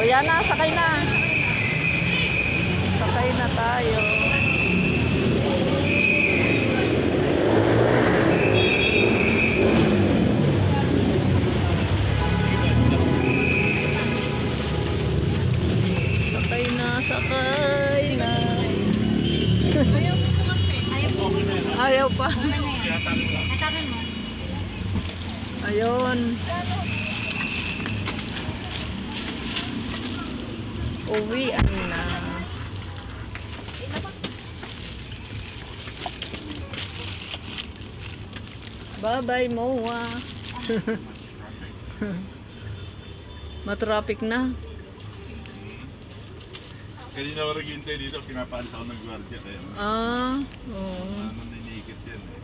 Ayan na, sakay na. Sakay na tayo. Sakay na, sakay na. Ayaw mo po kasi. Ayaw po. Ayaw pa. Hatakin mo. Ayun. Uwian na. Bye-bye, Moa. Matraffic na. Kanina ako naghihintay dito, pinapaalis ako ng gwardiya kaya Ah, oo. ano ninikit yan eh.